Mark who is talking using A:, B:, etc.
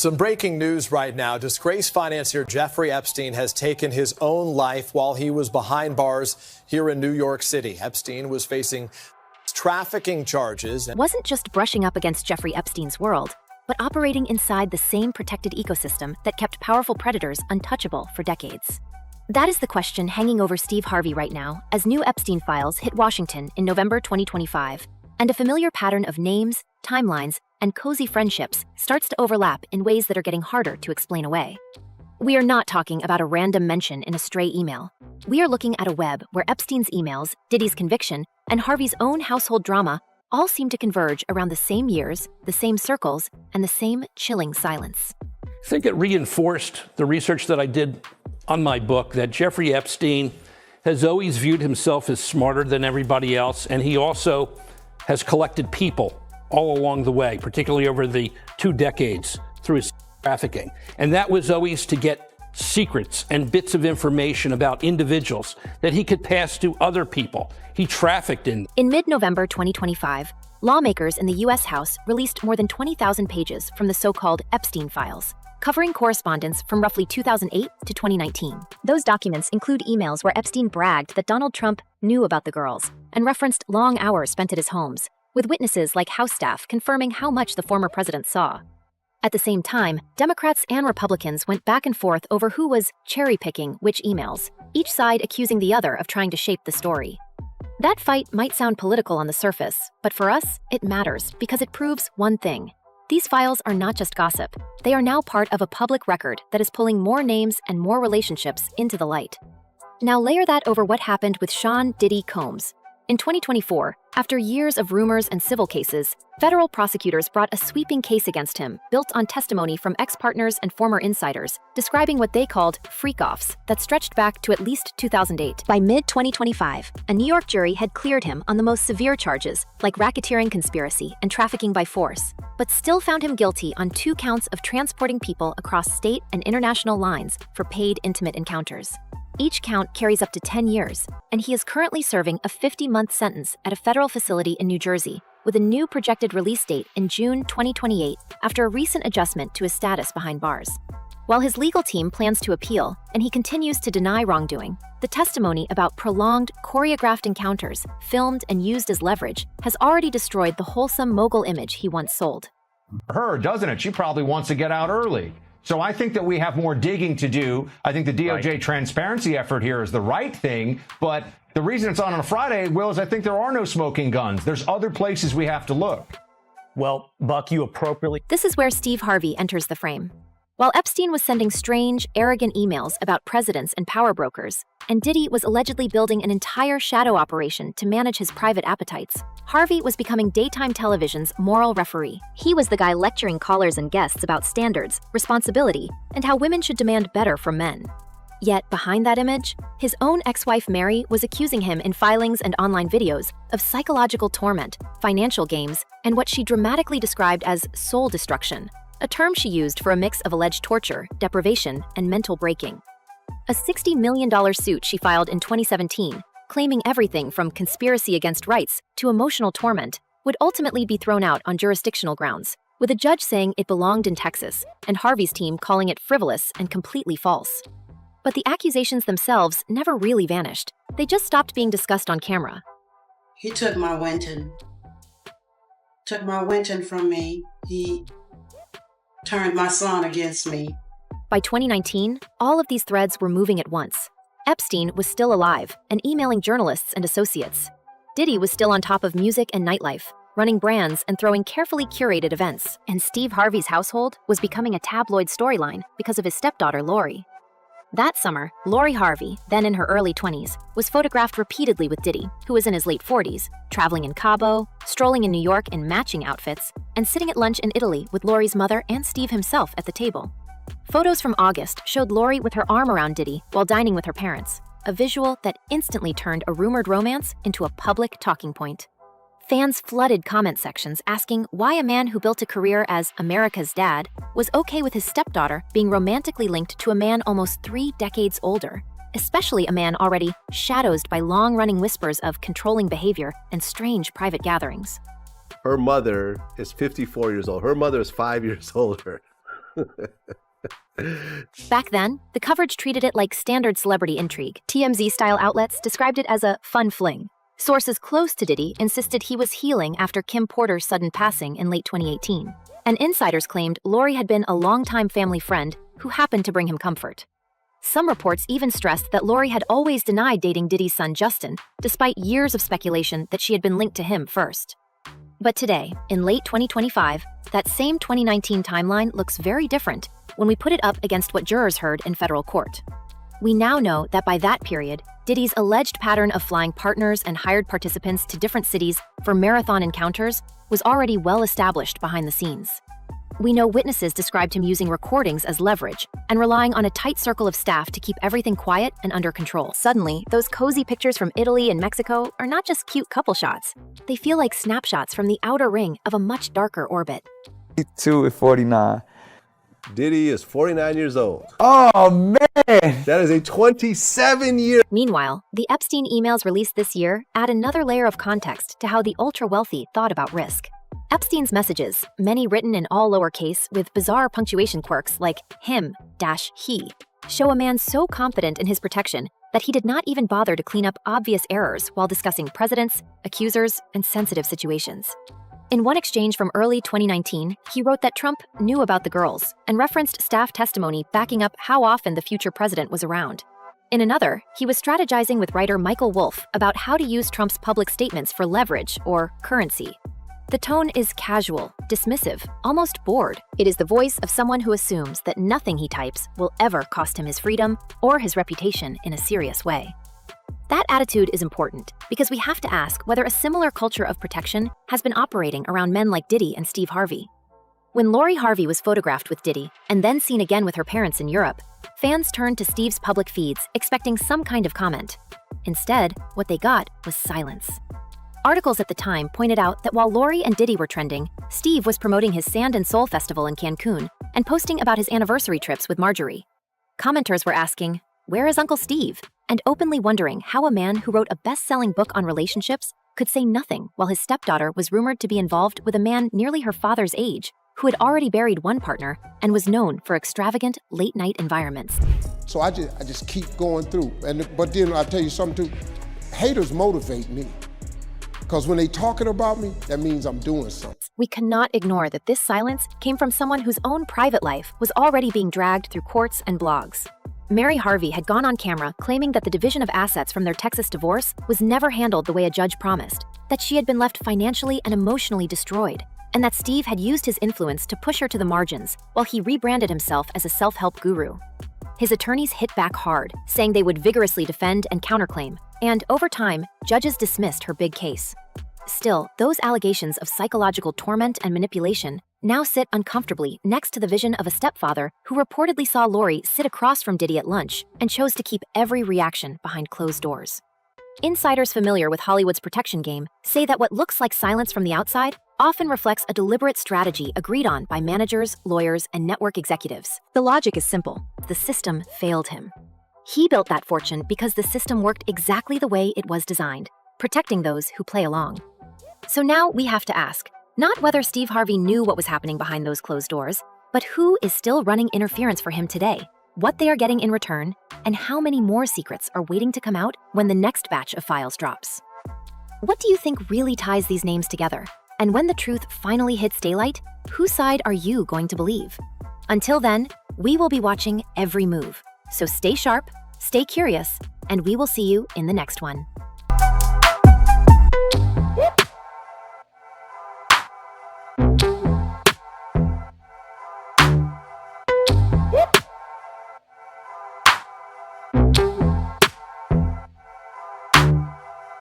A: Some breaking news right now. Disgraced financier Jeffrey Epstein has taken his own life while he was behind bars here in New York City. Epstein was facing trafficking charges.
B: It wasn't just brushing up against Jeffrey Epstein's world, but operating inside the same protected ecosystem that kept powerful predators untouchable for decades. That is the question hanging over Steve Harvey right now as new Epstein files hit Washington in November 2025, and a familiar pattern of names, timelines, and cozy friendships starts to overlap in ways that are getting harder to explain away. We are not talking about a random mention in a stray email. We are looking at a web where Epstein's emails, Diddy's conviction, and Harvey's own household drama all seem to converge around the same years, the same circles, and the same chilling silence.
C: I think it reinforced the research that I did on my book that Jeffrey Epstein has always viewed himself as smarter than everybody else, and he also has collected people all along the way, particularly over the 2 decades through his trafficking. And that was always to get secrets and bits of information about individuals that he could pass to other people. He trafficked in.
B: In mid-November 2025, lawmakers in the U.S. House released more than 20,000 pages from the so-called Epstein files, covering correspondence from roughly 2008 to 2019. Those documents include emails where Epstein bragged that Donald Trump knew about the girls and referenced long hours spent at his homes, with witnesses like House staff confirming how much the former president saw. At the same time, Democrats and Republicans went back and forth over who was cherry-picking which emails, each side accusing the other of trying to shape the story. That fight might sound political on the surface, but for us, it matters because it proves one thing. These files are not just gossip. They are now part of a public record that is pulling more names and more relationships into the light. Now layer that over what happened with Sean Diddy Combs. In 2024, after years of rumors and civil cases, federal prosecutors brought a sweeping case against him, built on testimony from ex-partners and former insiders, describing what they called freak-offs that stretched back to at least 2008. By mid-2025, a New York jury had cleared him on the most severe charges, like racketeering conspiracy and trafficking by force, but still found him guilty on 2 counts of transporting people across state and international lines for paid intimate encounters. Each count carries up to 10 years, and he is currently serving a 50-month sentence at a federal facility in New Jersey, with a new projected release date in June 2028 after a recent adjustment to his status behind bars. While his legal team plans to appeal, and he continues to deny wrongdoing, the testimony about prolonged, choreographed encounters, filmed and used as leverage, has already destroyed the wholesome mogul image he once sold.
D: Her, doesn't it? She probably wants to get out early. So I think that we have more digging to do. I think the DOJ transparency effort here is the right thing. But the reason it's on a Friday, Will, is I think there are no smoking guns. There's other places we have to look.
E: Well, Buck, you appropriately...
B: This is where Steve Harvey enters the frame. While Epstein was sending strange, arrogant emails about presidents and power brokers, and Diddy was allegedly building an entire shadow operation to manage his private appetites, Harvey was becoming daytime television's moral referee. He was the guy lecturing callers and guests about standards, responsibility, and how women should demand better from men. Yet, behind that image, his own ex-wife Mary was accusing him in filings and online videos of psychological torment, financial games, and what she dramatically described as soul destruction, a term she used for a mix of alleged torture, deprivation, and mental breaking. A $60 million suit she filed in 2017, claiming everything from conspiracy against rights to emotional torment, would ultimately be thrown out on jurisdictional grounds, with a judge saying it belonged in Texas, and Harvey's team calling it frivolous and completely false. But the accusations themselves never really vanished. They just stopped being discussed on camera.
F: He took my Winton. Took my Winton from me. He turned my son against me.
B: By 2019, all of these threads were moving at once. Epstein was still alive and emailing journalists and associates. Diddy was still on top of music and nightlife, running brands and throwing carefully curated events. And Steve Harvey's household was becoming a tabloid storyline because of his stepdaughter, Lori. That summer, Lori Harvey, then in her early 20s, was photographed repeatedly with Diddy, who was in his late 40s, traveling in Cabo, strolling in New York in matching outfits, and sitting at lunch in Italy with Lori's mother and Steve himself at the table. Photos from August showed Lori with her arm around Diddy while dining with her parents, a visual that instantly turned a rumored romance into a public talking point. Fans flooded comment sections asking why a man who built a career as America's dad was okay with his stepdaughter being romantically linked to a man almost 3 decades older, especially a man already shadowed by long-running whispers of controlling behavior and strange private gatherings.
G: Her mother is 54 years old. Her mother is 5 years older.
B: Back then, the coverage treated it like standard celebrity intrigue. TMZ-style outlets described it as a fun fling. Sources close to Diddy insisted he was healing after Kim Porter's sudden passing in late 2018. And insiders claimed Lori had been a longtime family friend who happened to bring him comfort. Some reports even stressed that Lori had always denied dating Diddy's son Justin, despite years of speculation that she had been linked to him first. But today, in late 2025, that same 2019 timeline looks very different when we put it up against what jurors heard in federal court. We now know that by that period, Diddy's alleged pattern of flying partners and hired participants to different cities for marathon encounters was already well established behind the scenes. We know witnesses described him using recordings as leverage and relying on a tight circle of staff to keep everything quiet and under control. Suddenly, those cozy pictures from Italy and Mexico are not just cute couple shots. They feel like snapshots from the outer ring of a much darker orbit.
G: 2 at 49.
H: Diddy is 49 years old.
G: Oh, man!
H: That is a 27-year.
B: Meanwhile, the Epstein emails released this year add another layer of context to how the ultra-wealthy thought about risk. Epstein's messages, many written in all lowercase with bizarre punctuation quirks like him-he, show a man so confident in his protection that he did not even bother to clean up obvious errors while discussing presidents, accusers, and sensitive situations. In one exchange from early 2019, he wrote that Trump knew about the girls and referenced staff testimony backing up how often the future president was around. In another, he was strategizing with writer Michael Wolff about how to use Trump's public statements for leverage or currency. The tone is casual, dismissive, almost bored. It is the voice of someone who assumes that nothing he types will ever cost him his freedom or his reputation in a serious way. That attitude is important because we have to ask whether a similar culture of protection has been operating around men like Diddy and Steve Harvey. When Lori Harvey was photographed with Diddy and then seen again with her parents in Europe, fans turned to Steve's public feeds expecting some kind of comment. Instead, what they got was silence. Articles at the time pointed out that while Lori and Diddy were trending, Steve was promoting his Sand and Soul Festival in Cancun and posting about his anniversary trips with Marjorie. Commenters were asking, "Where is Uncle Steve?" and openly wondering how a man who wrote a best-selling book on relationships could say nothing while his stepdaughter was rumored to be involved with a man nearly her father's age who had already buried one partner and was known for extravagant late-night environments.
I: So I just keep going through. But then I'll tell you something too, haters motivate me. Because when they talking about me, that means I'm doing something.
B: We cannot ignore that this silence came from someone whose own private life was already being dragged through courts and blogs. Mary Harvey had gone on camera claiming that the division of assets from their Texas divorce was never handled the way a judge promised, that she had been left financially and emotionally destroyed, and that Steve had used his influence to push her to the margins while he rebranded himself as a self-help guru. His attorneys hit back hard, saying they would vigorously defend and counterclaim, and over time, judges dismissed her big case. Still, those allegations of psychological torment and manipulation now sit uncomfortably next to the vision of a stepfather who reportedly saw Lori sit across from Diddy at lunch and chose to keep every reaction behind closed doors. Insiders familiar with Hollywood's protection game say that what looks like silence from the outside often reflects a deliberate strategy agreed on by managers, lawyers, and network executives. The logic is simple. The system failed him. He built that fortune because the system worked exactly the way it was designed, protecting those who play along. So now we have to ask, not whether Steve Harvey knew what was happening behind those closed doors, but who is still running interference for him today, what they are getting in return, and how many more secrets are waiting to come out when the next batch of files drops. What do you think really ties these names together? And when the truth finally hits daylight, whose side are you going to believe? Until then, we will be watching every move. So stay sharp, stay curious, and we will see you in the next one.